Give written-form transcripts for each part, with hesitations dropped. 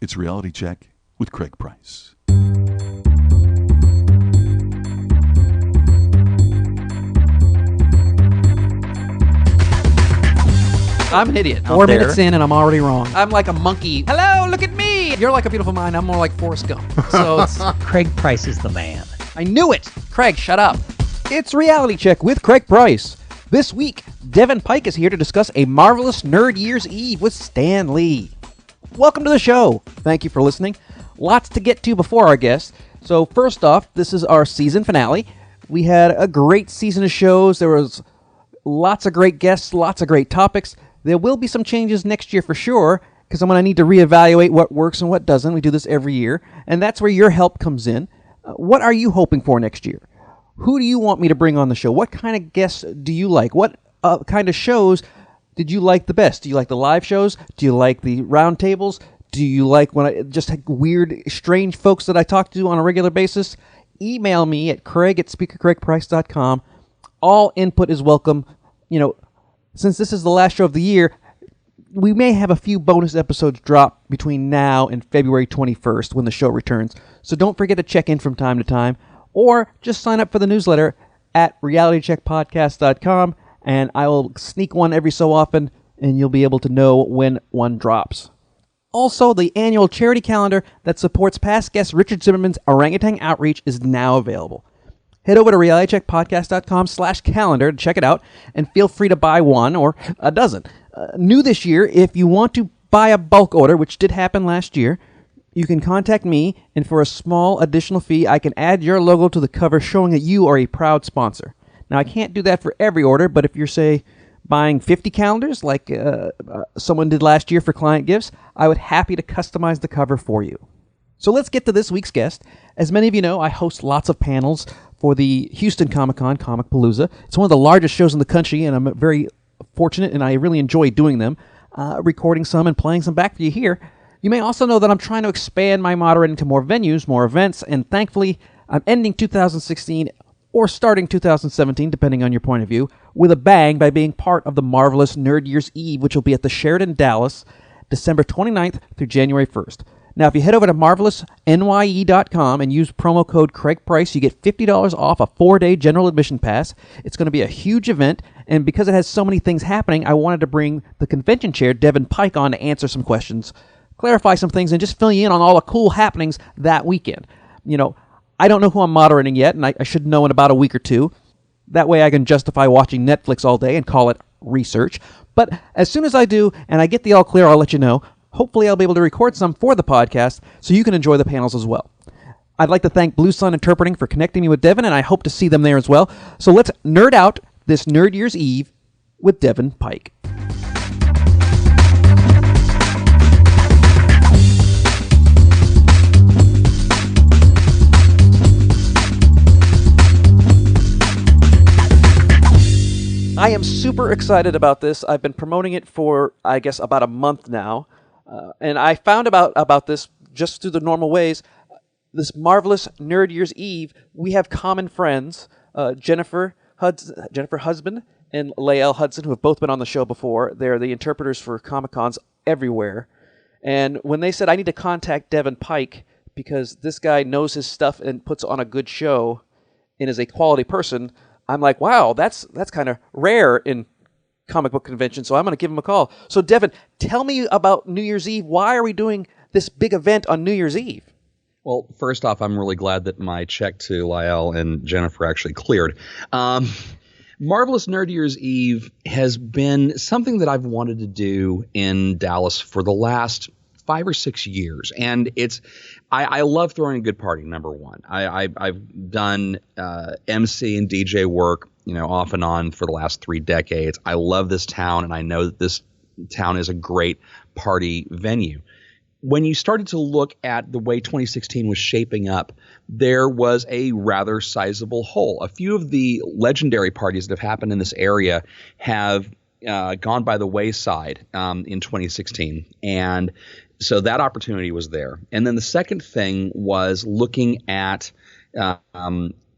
It's Reality Check with Craig Price. I'm an idiot. 4 minutes in and I'm already wrong. I'm like a monkey. Hello, look at me. You're like a beautiful mind. I'm more like Forrest Gump. So it's, Craig Price is the man. I knew it. Craig, shut up. It's Reality Check with Craig Price. This week, Devin Pike is here to discuss A Marvelous Nerd Year's Eve with Stan Lee. Welcome to the show. Thank you for listening. Lots to get to before our guests. So first off, this is our season finale. We had a great season of shows. There was lots of great guests, lots of great topics. There will be some changes next year for sure, because I'm going to need to reevaluate what works and what doesn't. We do this every year, and that's where your help comes in. What are you hoping for next year? Who do you want me to bring on the show? What kind of guests do you like? What kind of shows did you like the best? Do you like the live shows? Do you like the roundtables? Do you like when I just weird, strange folks that I talk to on a regular basis? Email me at craig@speakercraigprice.com. All input is welcome. You know, since this is the last show of the year, we may have a few bonus episodes drop between now and February 21st when the show returns. So don't forget to check in from time to time, or just sign up for the newsletter at realitycheckpodcast.com, and I will sneak one every so often, and you'll be able to know when one drops. Also, the annual charity calendar that supports past guest Richard Zimmerman's Orangutan Outreach is now available. Head over to realitycheckpodcast.com/calendar to check it out, and feel free to buy one or a dozen. New this year, if you want to buy a bulk order, which did happen last year, you can contact me, and for a small additional fee, I can add your logo to the cover showing that you are a proud sponsor. Now, I can't do that for every order, but if you're, say, buying 50 calendars, like someone did last year for client gifts, I would happy to customize the cover for you. So let's get to this week's guest. As many of you know, I host lots of panels for the Houston Comic-Con, Comicpalooza. It's one of the largest shows in the country, and I'm very fortunate, and I really enjoy doing them, recording some and playing some back for you here. You may also know that I'm trying to expand my moderating to more venues, more events, and thankfully, I'm ending 2016 or starting 2017, depending on your point of view, with a bang by being part of the Marvelous Nerd Year's Eve, which will be at the Sheraton Dallas, December 29th through January 1st. Now, if you head over to marvelousnye.com and use promo code Craig Price, you get $50 off a 4-day general admission pass. It's going to be a huge event, and because it has so many things happening, I wanted to bring the convention chair, Devin Pike, on to answer some questions, clarify some things, and just fill you in on all the cool happenings that weekend. You know, I don't know who I'm moderating yet, and I should know in about a week or two. That way I can justify watching Netflix all day and call it research. But as soon as I do, and I get the all clear, I'll let you know. Hopefully I'll be able to record some for the podcast so you can enjoy the panels as well. I'd like to thank Blue Sun Interpreting for connecting me with Devin, and I hope to see them there as well. So let's nerd out this Nerd Year's Eve with Devin Pike. I am super excited about this. I've been promoting it for, I guess, about a month now. And I found about this just through the normal ways. This Marvelous Nerd Year's Eve, we have common friends, Jennifer Husband and Lael Hudson, who have both been on the show before. They're the interpreters for Comic-Cons everywhere. And when they said, I need to contact Devin Pike because this guy knows his stuff and puts on a good show and is a quality person, I'm like, wow, that's kind of rare in comic book convention, so I'm going to give him a call. So, Devin, tell me about New Year's Eve. Why are we doing this big event on New Year's Eve? Well, first off, I'm really glad that my check to Lael and Jennifer actually cleared. Marvelous Nerd Year's Eve has been something that I've wanted to do in Dallas for the last 5 or 6 years, and I love throwing a good party. Number one, I've done MC and DJ work, off and on for the last 3 decades. I love this town, and I know that this town is a great party venue. When you started to look at the way 2016 was shaping up, there was a rather sizable hole. A few of the legendary parties that have happened in this area have gone by the wayside in 2016, and so that opportunity was there. And then the second thing was looking at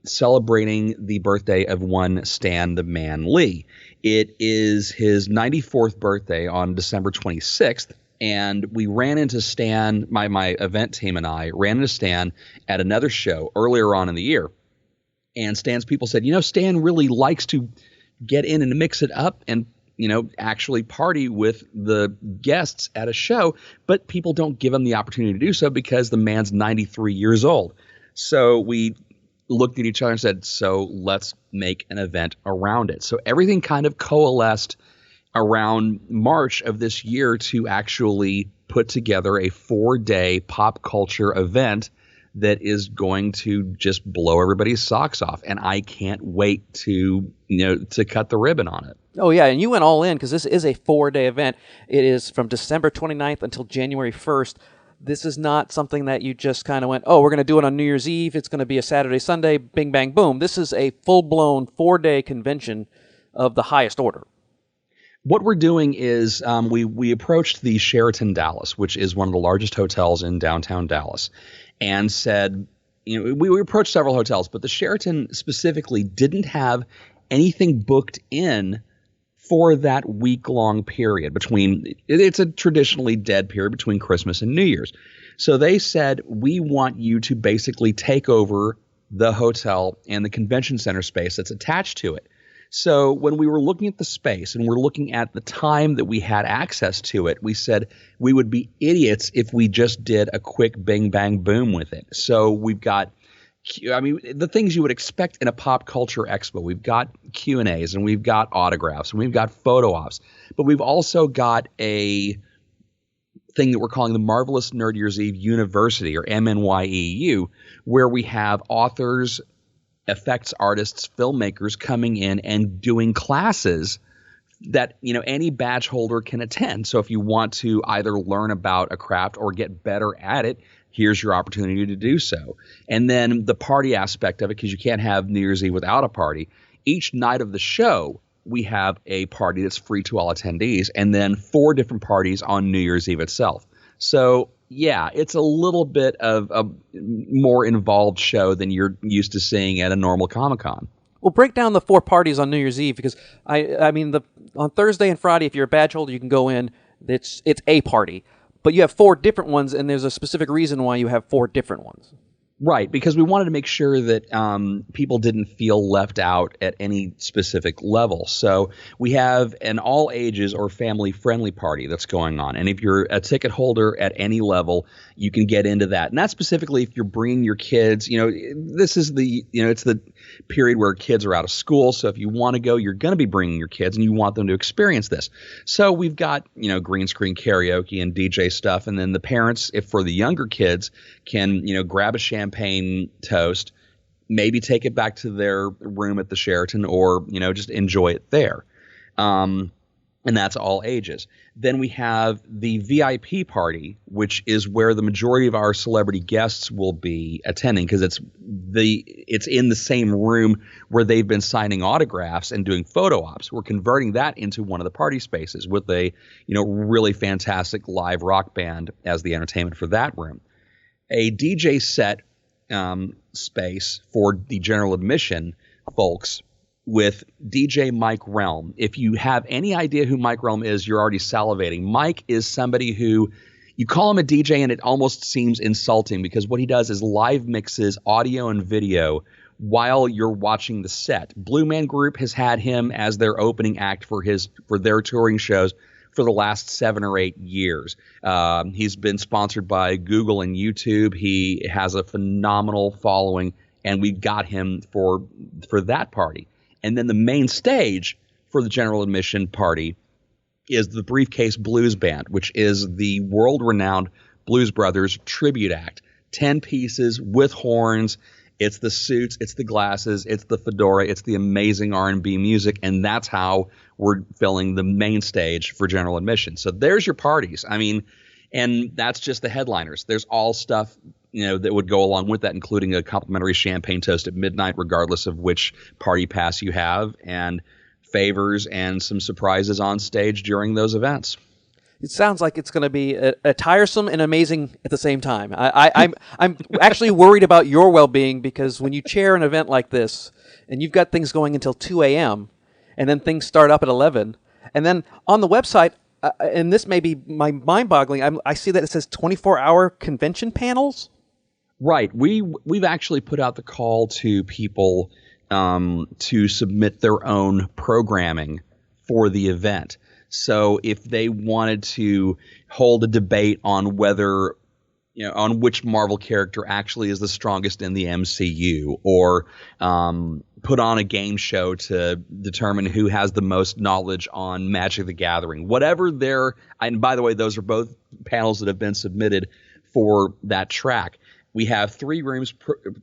celebrating the birthday of one Stan the Man Lee. It is his 94th birthday on December 26th, And we ran into Stan, my event team and I ran into Stan at another show earlier on in the year. And Stan's people said, Stan really likes to get in and mix it up and, actually party with the guests at a show, but people don't give him the opportunity to do so because the man's 93 years old. So we looked at each other and said, so let's make an event around it. So everything kind of coalesced around March of this year to actually put together a 4-day pop culture event that is going to just blow everybody's socks off. And I can't wait to cut the ribbon on it. Oh, yeah, and you went all in because this is a 4-day event. It is from December 29th until January 1st. This is not something that you just kind of went, we're going to do it on New Year's Eve. It's going to be a Saturday, Sunday, bing, bang, boom. This is a full-blown 4-day convention of the highest order. What we're doing is we approached the Sheraton Dallas, which is one of the largest hotels in downtown Dallas, and said, we approached several hotels, but the Sheraton specifically didn't have anything booked in for that week-long period it's a traditionally dead period between Christmas and New Year's. So they said, we want you to basically take over the hotel and the convention center space that's attached to it. So when we were looking at the space and we're looking at the time that we had access to it, we said we would be idiots if we just did a quick bing, bang, boom with it. So we've got the things you would expect in a pop culture expo. We've got Q&As and we've got autographs and we've got photo ops, but we've also got a thing that we're calling the Marvelous Nerd Year's Eve University, or MNYEU, where we have authors, effects artists, filmmakers coming in and doing classes that any badge holder can attend. So if you want to either learn about a craft or get better at it, here's your opportunity to do so. And then the party aspect of it, because you can't have New Year's Eve without a party. Each night of the show, we have a party that's free to all attendees, and then 4 different parties on New Year's Eve itself. So yeah, it's a little bit of a more involved show than you're used to seeing at a normal Comic-Con. Well, break down the 4 parties on New Year's Eve, because on Thursday and Friday, if you're a badge holder, you can go in. It's a party. But you have 4 different ones, and there's a specific reason why you have 4 different ones. Right, because we wanted to make sure that people didn't feel left out at any specific level. So we have an all ages or family friendly party that's going on. And if you're a ticket holder at any level, you can get into that. And that's specifically if you're bringing your kids. This is it's the period where kids are out of school. So if you want to go, you're going to be bringing your kids and you want them to experience this. So we've got, green screen karaoke and DJ stuff. And then the parents, if for the younger kids, can, grab a champagne toast, maybe take it back to their room at the Sheraton, or just enjoy it there. And that's all ages. Then we have the VIP party, which is where the majority of our celebrity guests will be attending, because it's in the same room where they've been signing autographs and doing photo ops. We're converting that into one of the party spaces with a really fantastic live rock band as the entertainment for that room. A DJ set space for the general admission folks with DJ Mike Relm. If you have any idea who Mike Relm is, you're already salivating. Mike is somebody who, you call him a DJ and it almost seems insulting, because what he does is live mixes audio and video while you're watching the set. Blue Man Group has had him as their opening act for their touring shows for the last 7 or 8 years. He's been sponsored by Google and YouTube. He has a phenomenal following, and we got him for that party. And then the main stage for the general admission party is the Briefcase Blues Band, which is the world-renowned Blues Brothers tribute act. 10 pieces with horns. It's the suits, it's the glasses, it's the fedora, it's the amazing R&B music, and that's how we're filling the main stage for general admission. So there's your parties. And that's just the headliners. There's all stuff that would go along with that, including a complimentary champagne toast at midnight, regardless of which party pass you have, and favors and some surprises on stage during those events. It sounds like it's going to be a tiresome and amazing at the same time. I'm actually worried about your well-being, because when you chair an event like this and you've got things going until 2 a.m. and then things start up at 11, and then on the website, and this may be mind-boggling. I see that it says 24-hour convention panels. Right. We've actually put out the call to people to submit their own programming for the event. So if they wanted to hold a debate on whether, on which Marvel character actually is the strongest in the MCU, or put on a game show to determine who has the most knowledge on Magic the Gathering, whatever and by the way, those are both panels that have been submitted for that track. We have 3 rooms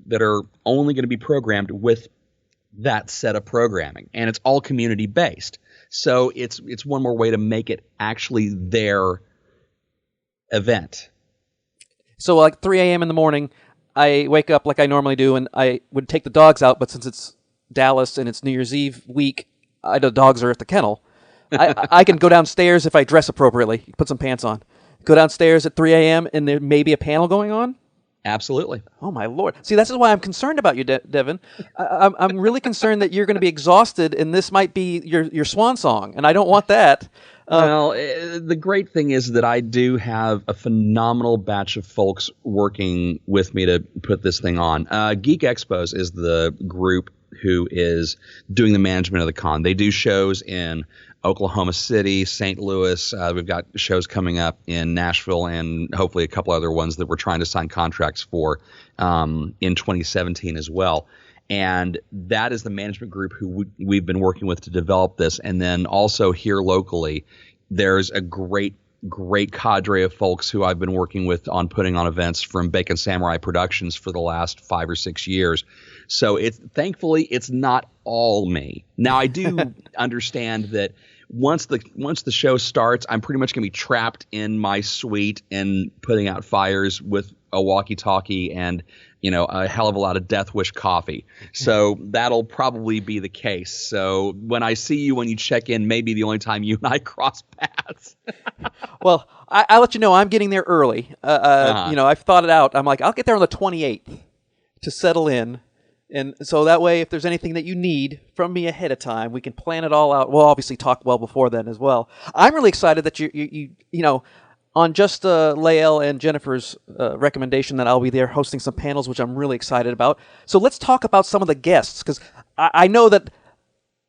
that are only going to be programmed with that set of programming, and it's all community based. So it's one more way to make it actually their event. So like 3 a.m. in the morning, I wake up like I normally do, and I would take the dogs out, but since it's Dallas and it's New Year's Eve week, the dogs are at the kennel. I can go downstairs if I dress appropriately, put some pants on, go downstairs at 3 a.m. and there may be a panel going on. Absolutely. Oh, my Lord. See, this is why I'm concerned about you, Devin. I'm really concerned that you're going to be exhausted, and this might be your swan song, and I don't want that. The great thing is that I do have a phenomenal batch of folks working with me to put this thing on. Geek Expos is the group who is doing the management of the con. They do shows in Oklahoma City, St. Louis. We've got shows coming up in Nashville and hopefully a couple other ones that we're trying to sign contracts for in 2017 as well. And that is the management group who we've been working with to develop this. And then also here locally, there's a great cadre of folks who I've been working with on putting on events from Bacon Samurai Productions for the last 5 or 6 years. So thankfully it's not all me. Now I do understand that once the show starts, I'm pretty much going to be trapped in my suite and putting out fires with a walkie-talkie and a hell of a lot of Death Wish coffee. So that'll probably be the case. So when I see you when you check in, maybe the only time you and I cross paths. Well, I'll let you know I'm getting there early. I've thought it out. I'm like, I'll get there on the 28th to settle in. And so that way, if there's anything that you need from me ahead of time, we can plan it all out. We'll obviously talk well before then as well. I'm really excited that you on just Lael and Jennifer's recommendation that I'll be there hosting some panels, which I'm really excited about. So let's talk about some of the guests, because I know that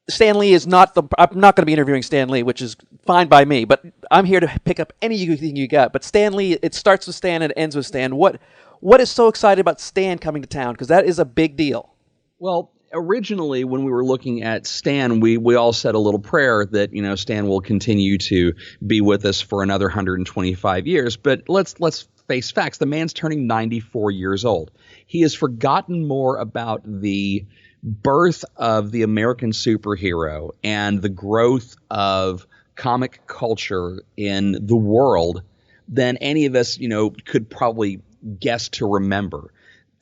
Stan Lee is not I'm not going to be interviewing Stan Lee, which is fine by me, but I'm here to pick up anything you got. But Stan Lee, it starts with Stan and it ends with Stan. What is so exciting about Stan coming to town? Because that is a big deal. Well, originally when we were looking at Stan, we all said a little prayer that, Stan will continue to be with us for another 125 years. But let's face facts. The man's turning 94 years old. He has forgotten more about the birth of the American superhero and the growth of comic culture in the world than any of us, could probably guess to remember.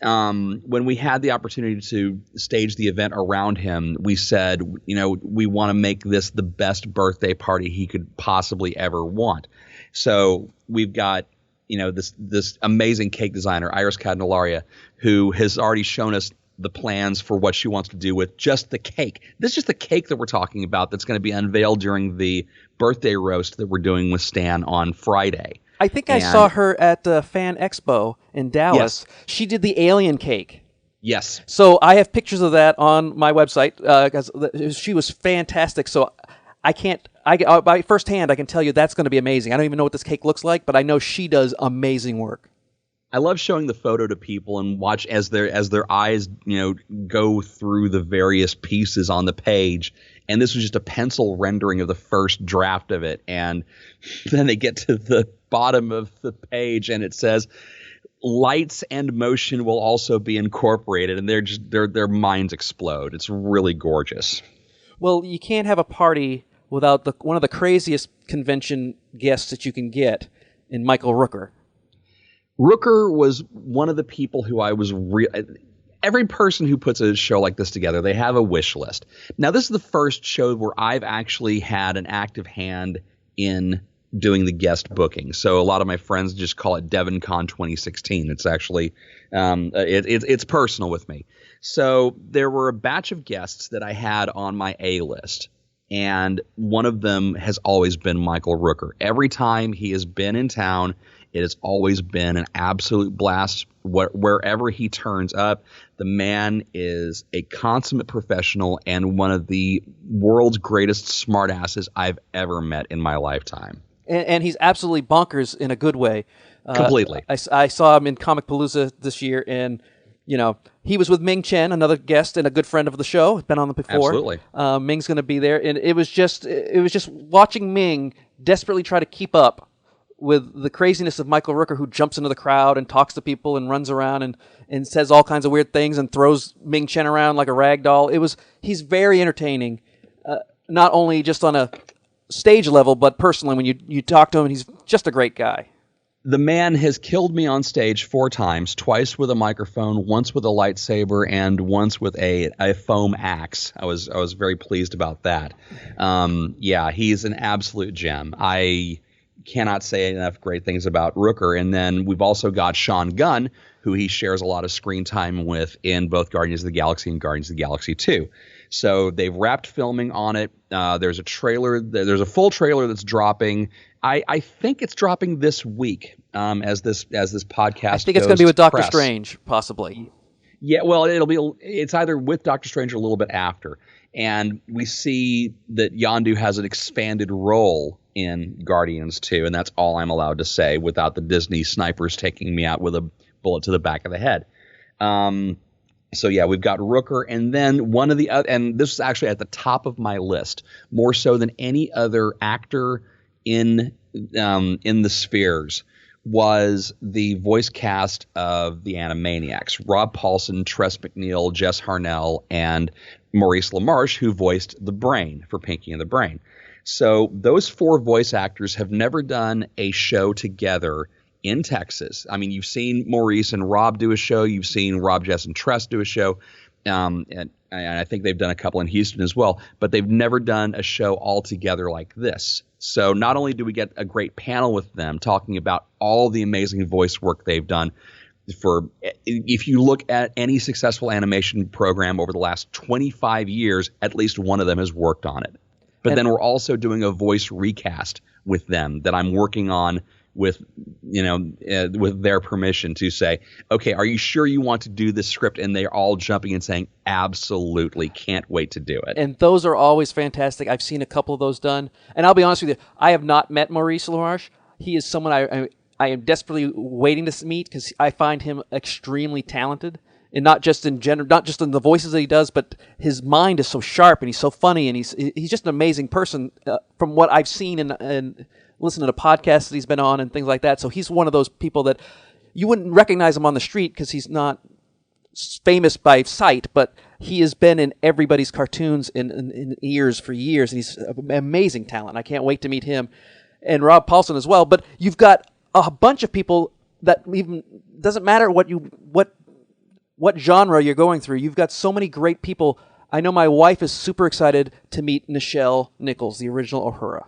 When we had the opportunity to stage the event around him, we said, we want to make this the best birthday party he could possibly ever want. So we've got, this amazing cake designer, Iris Candelaria, who has already shown us the plans for what she wants to do with just the cake. This is just the cake that we're talking about that's going to be unveiled during the birthday roast that we're doing with Stan on Friday. I think I saw her at Fan Expo in Dallas. Yes. She did the alien cake. Yes. So I have pictures of that on my website because she was fantastic. So by firsthand, I can tell you that's going to be amazing. I don't even know what this cake looks like, but I know she does amazing work. I love showing the photo to people and watch as their eyes, go through the various pieces on the page. And this was just a pencil rendering of the first draft of it. And then they get to the bottom of the page and it says lights and motion will also be incorporated. And their minds explode. It's really gorgeous. Well, you can't have a party without one of the craziest convention guests that you can get in Michael Rooker. Rooker was one of the people who I was every person who puts a show like this together, they have a wish list. Now, this is the first show where I've actually had an active hand in doing the guest booking. So a lot of my friends just call it DevinCon 2016. It's actually it's personal with me. So there were a batch of guests that I had on my A list. and one of them has always been Michael Rooker. Every time he has been in town, it has always been an absolute blast. Wherever he turns up, the man is a consummate professional and one of the world's greatest smartasses I've ever met in my lifetime. And he's absolutely bonkers in a good way. Completely. I saw him in Comic Palooza this year, and he was with Ming Chen, another guest and a good friend of the show. Been on the before. Absolutely. Ming's going to be there, and it was just watching Ming desperately try to keep up with the craziness of Michael Rooker, who jumps into the crowd and talks to people and runs around and says all kinds of weird things and throws Ming Chen around like a rag doll. He's very entertaining, not only just on a stage level, but personally when you talk to him, he's just a great guy. The man has killed me on stage 4 times, twice with a microphone, once with a lightsaber, and once with a foam axe. I was very pleased about that. He's an absolute gem. I cannot say enough great things about Rooker. And then we've also got Sean Gunn, who he shares a lot of screen time with in both Guardians of the Galaxy and Guardians of the Galaxy 2. So they've wrapped filming on it. There's a trailer. There's a full trailer that's dropping. I think it's dropping this week as this podcast. I think it's going to be with Doctor Strange, possibly. Yeah, well, it's either with Doctor Strange or a little bit after. And we see that Yondu has an expanded role in Guardians 2, and that's all I'm allowed to say without the Disney snipers taking me out with a bullet to the back of the head. So yeah, we've got Rooker, and then one of the other, and this is actually at the top of my list, more so than any other actor in the spheres, was the voice cast of the Animaniacs. Rob Paulsen, Tress MacNeille, Jess Harnell, and Maurice LaMarche, who voiced the Brain for Pinky and the Brain. So those 4 voice actors have never done a show together in Texas. I mean, you've seen Maurice and Rob do a show. You've seen Rob, Jess, and Tress do a show. And I think they've done a couple in Houston as well. But they've never done a show all together like this. So not only do we get a great panel with them talking about all the amazing voice work they've done, if you look at any successful animation program over the last 25 years, at least one of them has worked on it. But then we're also doing a voice recast with them that I'm working on with their permission to say, okay, are you sure you want to do this script? And they're all jumping and saying, absolutely, can't wait to do it. And those are always fantastic. I've seen a couple of those done. And I'll be honest with you, I have not met Maurice LaMarche. He is someone I am desperately waiting to meet because I find him extremely talented. And not just in the voices that he does, but his mind is so sharp and he's so funny and he's just an amazing person from what I've seen and listened to the podcasts that he's been on and things like that. So he's one of those people that you wouldn't recognize him on the street because he's not famous by sight, but he has been in everybody's cartoons in ears for years, and he's an amazing talent. I can't wait to meet him and Rob Paulsen as well. But you've got a bunch of people that even doesn't matter what genre you're going through. You've got so many great people. I know my wife is super excited to meet Nichelle Nichols, the original Uhura.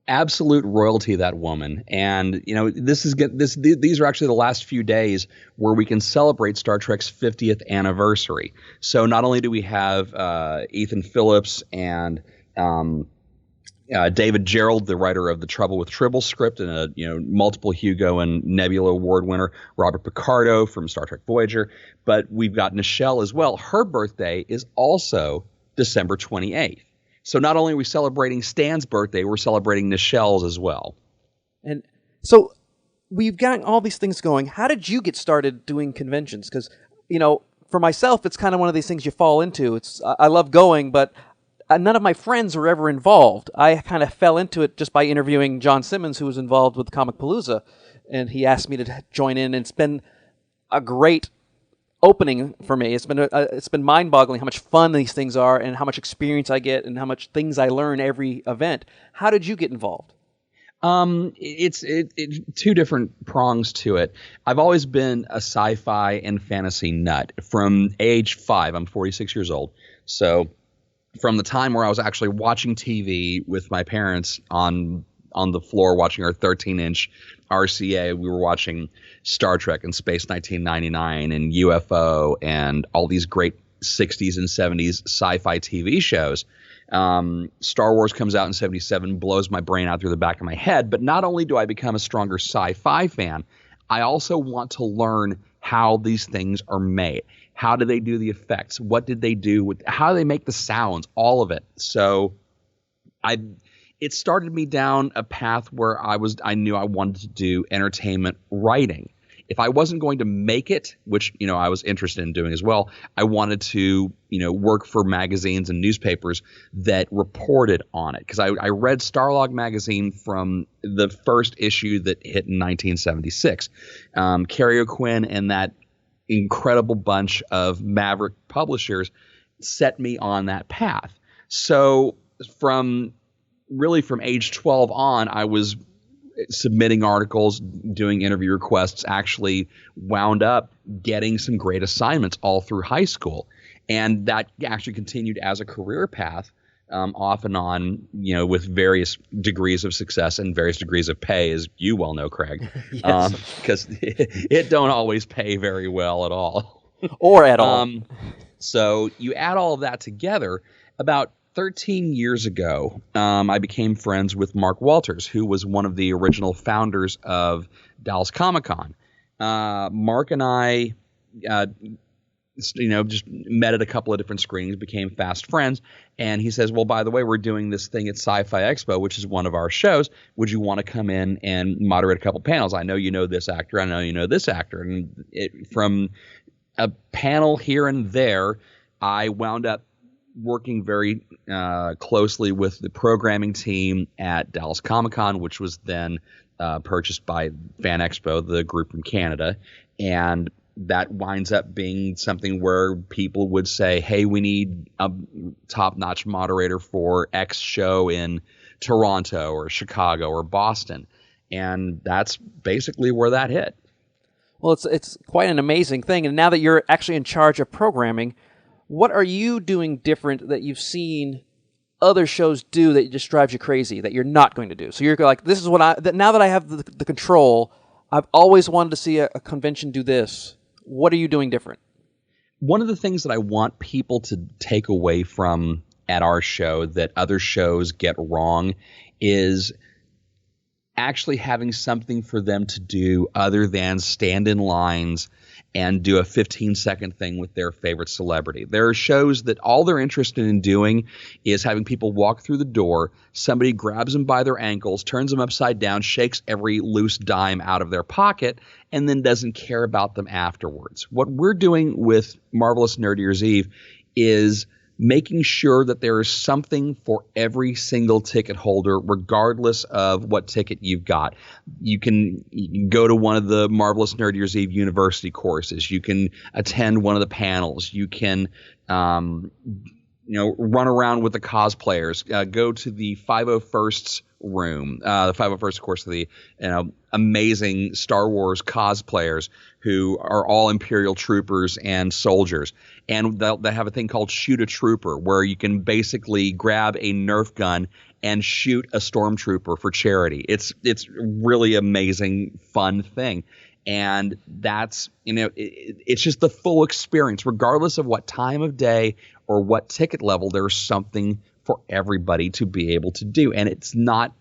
Absolute royalty, that woman. And these are actually the last few days where we can celebrate Star Trek's 50th anniversary. So not only do we have Ethan Phillips and David Gerald, the writer of the Trouble with Tribble script and a multiple Hugo and Nebula Award winner, Robert Picardo from Star Trek Voyager, but we've got Nichelle as well. Her birthday is also December 28th. So not only are we celebrating Stan's birthday, we're celebrating Nichelle's as well. And so we've got all these things going. How did you get started doing conventions? Because, for myself, it's kind of one of these things you fall into. I love going, but none of my friends were ever involved. I kind of fell into it just by interviewing John Simmons, who was involved with Comic Palooza, and he asked me to join in, and it's been a great opening for me. It's been mind-boggling how much fun these things are and how much experience I get and how much things I learn every event. How did you get involved? It's two different prongs to it. I've always been a sci-fi and fantasy nut from age 5. I'm 46 years old. So from the time where I was actually watching TV with my parents on the floor watching our 13-inch RCA, we were watching Star Trek and Space 1999 and UFO and all these great 60s and 70s sci-fi TV shows. Star Wars comes out in 77, blows my brain out through the back of my head. But not only do I become a stronger sci-fi fan, I also want to learn how these things are made. How do they do the effects? What did they do? How do they make the sounds? All of it. So it started me down a path where I knew I wanted to do entertainment writing. If I wasn't going to make it, which, I was interested in doing as well, I wanted to, work for magazines and newspapers that reported on it. Because I read Starlog magazine from the first issue that hit in 1976. Carrie O'Quinn and that incredible bunch of maverick publishers set me on that path. So from age 12 on, I was submitting articles, doing interview requests, actually wound up getting some great assignments all through high school. And that actually continued as a career path, off and on, with various degrees of success and various degrees of pay, as you well know, Craig. Yes. Because it don't always pay very well at all. Or at all. So you add all of that together, about 13 years ago, I became friends with Mark Walters, who was one of the original founders of Dallas Comic-Con. Mark and I, just met at a couple of different screenings, became fast friends. And he says, well, by the way, we're doing this thing at Sci-Fi Expo, which is one of our shows. Would you want to come in and moderate a couple panels? I know you know this actor. I know you know this actor. And from a panel here and there, I wound up working very closely with the programming team at Dallas Comic-Con, which was then purchased by Fan Expo, the group from Canada. And that winds up being something where people would say, hey, we need a top-notch moderator for X show in Toronto or Chicago or Boston. And that's basically where that hit. Well, it's quite an amazing thing. And now that you're actually in charge of programming, what are you doing different that you've seen other shows do that just drives you crazy that you're not going to do? So you're like, this is what now that I have the control, I've always wanted to see a convention do this. What are you doing different? One of the things that I want people to take away from at our show that other shows get wrong is actually having something for them to do other than stand in lines and do a 15-second thing with their favorite celebrity. There are shows that all they're interested in doing is having people walk through the door, somebody grabs them by their ankles, turns them upside down, shakes every loose dime out of their pocket, and then doesn't care about them afterwards. What we're doing with Marvelous Nerd Year's Eve is making sure that there is something for every single ticket holder, regardless of what ticket you've got. You can go to one of the Marvelous Nerd Year's Eve University courses. You can attend one of the panels. You can run around with the cosplayers. Go to the 501st room. The 501st, of course, the amazing Star Wars cosplayers who are all Imperial troopers and soldiers. And they have a thing called Shoot a Trooper, where you can basically grab a Nerf gun and shoot a stormtrooper for charity. It's really amazing, fun thing. And that's, it's just the full experience, regardless of what time of day or what ticket level. There's something for everybody to be able to do. And it's not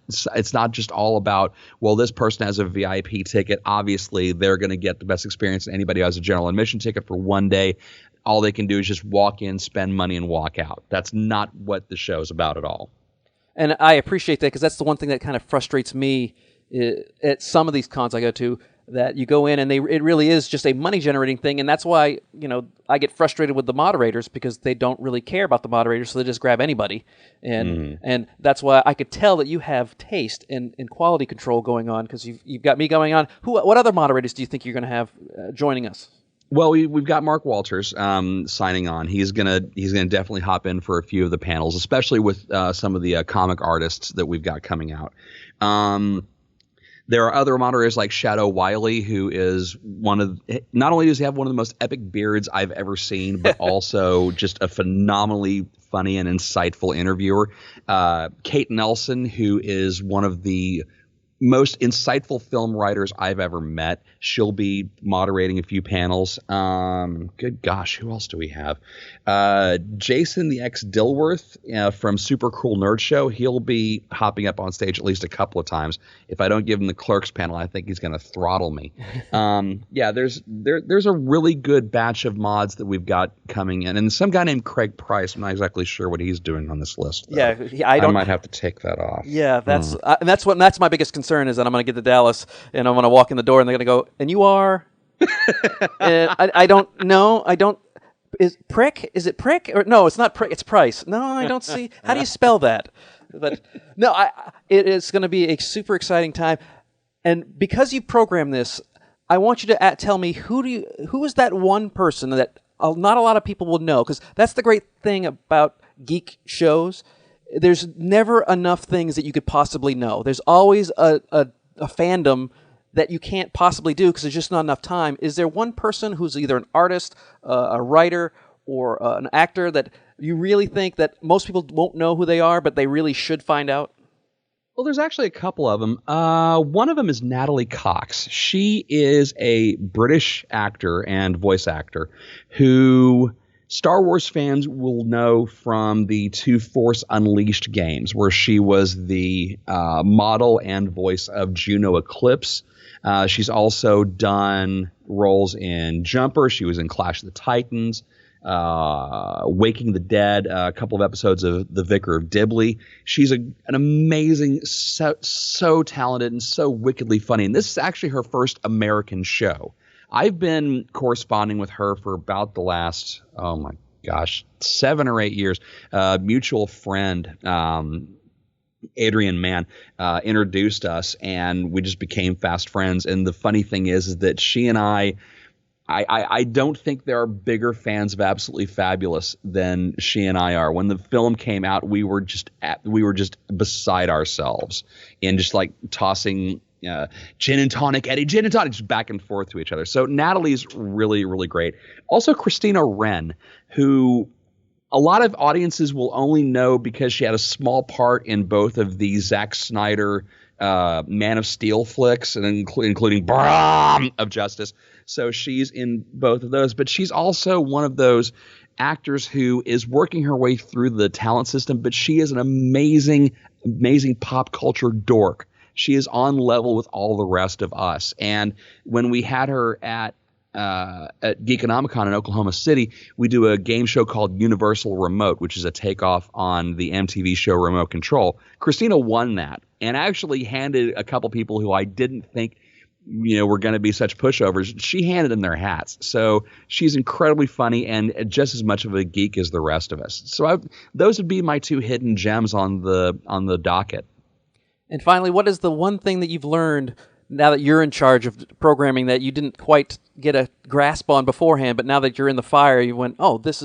just all about, well, this person has a VIP ticket. Obviously, they're going to get the best experience than anybody who has a general admission ticket for one day. All they can do is just walk in, spend money, and walk out. That's not what the show's about at all. And I appreciate that, because that's the one thing that kind of frustrates me at some of these cons I go to, that you go in and it really is just a money-generating thing. And that's why, I get frustrated with the moderators, because they don't really care about the moderators, so they just grab anybody. And that's why I could tell that you have taste and quality control going on, because you've got me going on. What other moderators do you think you're going to have joining us? Well, we've got Mark Walters signing on. He's gonna definitely hop in for a few of the panels, especially with some of the comic artists that we've got coming out. There are other moderators like Shadow Wiley, who is not only does he have one of the most epic beards I've ever seen, but also just a phenomenally funny and insightful interviewer. Kate Nelson, who is one of the most insightful film writers I've ever met. She'll be moderating a few panels. Good gosh, who else do we have? Jason the X Dilworth from Super Cool Nerd Show. He'll be hopping up on stage at least a couple of times. If I don't give him the Clerks panel, I think he's going to throttle me. Yeah, there's a really good batch of mods that we've got coming in, and some guy named Craig Price. I'm not exactly sure what he's doing on this list, though. Yeah, I might have to take that off. Yeah, and that's my biggest concern is that I'm going to get to Dallas and I'm going to walk in the door and they're going to go, and you are, and I don't know, is Prick? Is it Prick? Or no, it's not Prick. It's Price. No, I don't see. How do you spell that? But no, it is going to be a super exciting time, and because you programmed this, I want you to tell me who is that one person that not a lot of people will know, because that's the great thing about geek shows. There's never enough things that you could possibly know. There's always a fandom that you can't possibly do because there's just not enough time. Is there one person who's either an artist, a writer, or an actor that you really think that most people won't know who they are, but they really should find out? Well, there's actually a couple of them. One of them is Natalie Cox. She is a British actor and voice actor who Star Wars fans will know from the two Force Unleashed games, where she was the model and voice of Juno Eclipse. She's also done roles in Jumper. She was in Clash of the Titans, Waking the Dead, a couple of episodes of The Vicar of Dibley. She's an amazing, so talented, and so wickedly funny. And this is actually her first American show. I've been corresponding with her for about the last, 7 or 8 years. Mutual friend, Adrian Mann, introduced us, and we just became fast friends. And the funny thing is that she and I don't think there are bigger fans of Absolutely Fabulous than she and I are. When the film came out, we were just beside ourselves and just like tossing gin and tonic, Eddie, gin and tonic, just back and forth to each other. So Natalie's really, really great. Also, Christina Wren, who a lot of audiences will only know because she had a small part in both of the Zack Snyder Man of Steel flicks, and including Brahm of Justice. So she's in both of those. But she's also one of those actors who is working her way through the talent system, but she is an amazing, amazing pop culture dork. She is on level with all the rest of us. And when we had her at Geekonomicon in Oklahoma City, we do a game show called Universal Remote, which is a takeoff on the MTV show Remote Control. Christina won that and actually handed a couple people who I didn't think were going to be such pushovers. She handed them their hats. So she's incredibly funny and just as much of a geek as the rest of us. So those would be my two hidden gems on the docket. And finally, what is the one thing that you've learned now that you're in charge of programming that you didn't quite get a grasp on beforehand, but now that you're in the fire, you went, oh, this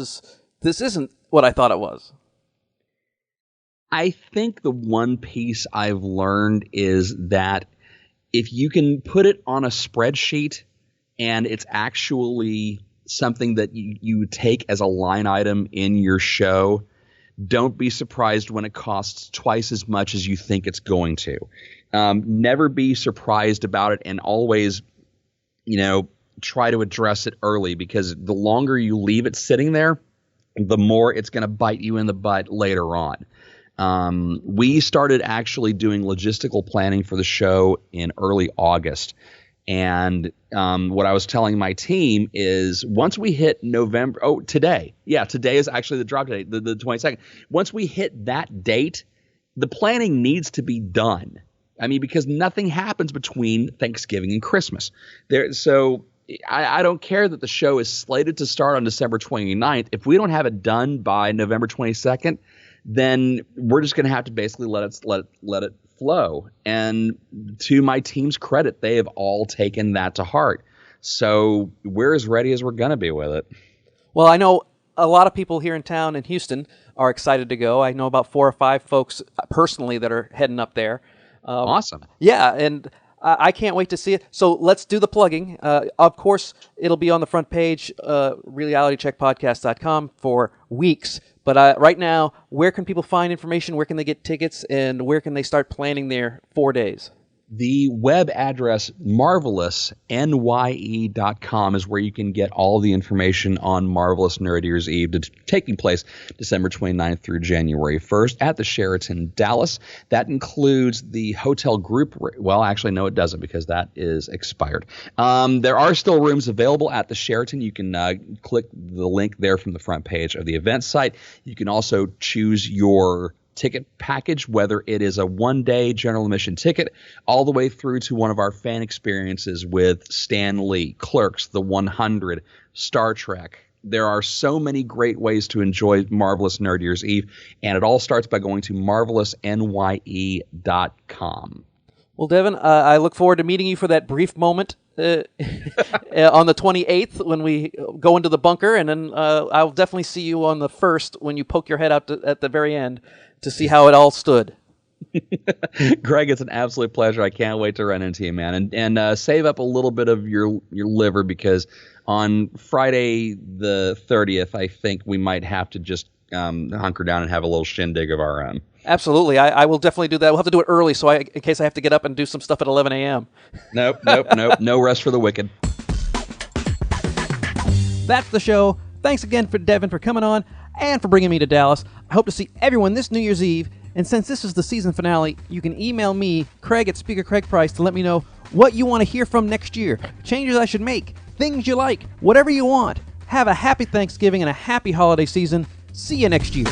isn't what I thought it was? I think the one piece I've learned is that if you can put it on a spreadsheet and it's actually something that you take as a line item in your show, don't be surprised when it costs twice as much as you think it's going to. Never be surprised about it, and always, try to address it early, because the longer you leave it sitting there, the more it's going to bite you in the butt later on. We started actually doing logistical planning for the show in early August. And what I was telling my team is once we hit November, today is actually the drop date, the 22nd. Once we hit that date, the planning needs to be done. I mean, because nothing happens between Thanksgiving and Christmas. So I don't care that the show is slated to start on December 29th. If we don't have it done by November 22nd, then we're just going to have to basically let it flow. And to my team's credit, they have all taken that to heart. So we're as ready as we're going to be with it. Well, I know a lot of people here in town in Houston are excited to go. I know about 4 or 5 folks personally that are heading up there. Awesome. Yeah, and I can't wait to see it. So let's do the plugging. Of course, it'll be on the front page, realitycheckpodcast.com for weeks. But right now, where can people find information? Where can they get tickets? And where can they start planning their 4 days? The web address marvelousnye.com is where you can get all the information on Marvelous Nerd Ears Eve, taking place December 29th through January 1st at the Sheraton Dallas. That includes the hotel group. Well, actually, no, it doesn't, because that is expired. There are still rooms available at the Sheraton. You can click the link there from the front page of the event site. You can also choose your ticket package, whether it is a one-day general admission ticket all the way through to one of our fan experiences with Stan Lee, Clerks, The 100, Star Trek. There are so many great ways to enjoy Marvelous Nerd Ears Eve, and it all starts by going to marvelousnye.com. Well, Devin, I look forward to meeting you for that brief moment on the 28th when we go into the bunker, and then I'll definitely see you on the 1st when you poke your head out at the very end to see how it all stood. Greg, it's an absolute pleasure. I can't wait to run into you, man. And save up a little bit of your liver, because on Friday the 30th, I think we might have to just hunker down and have a little shindig of our own. Absolutely. I will definitely do that. We'll have to do it early in case I have to get up and do some stuff at 11 a.m. Nope. No rest for the wicked. That's the show. Thanks again for Devin for coming on and for bringing me to Dallas. I hope to see everyone this New Year's Eve. And since this is the season finale, you can email me, Craig at Speaker Craig Price, to let me know what you want to hear from next year, changes I should make, things you like, whatever you want. Have a happy Thanksgiving and a happy holiday season. See you next year.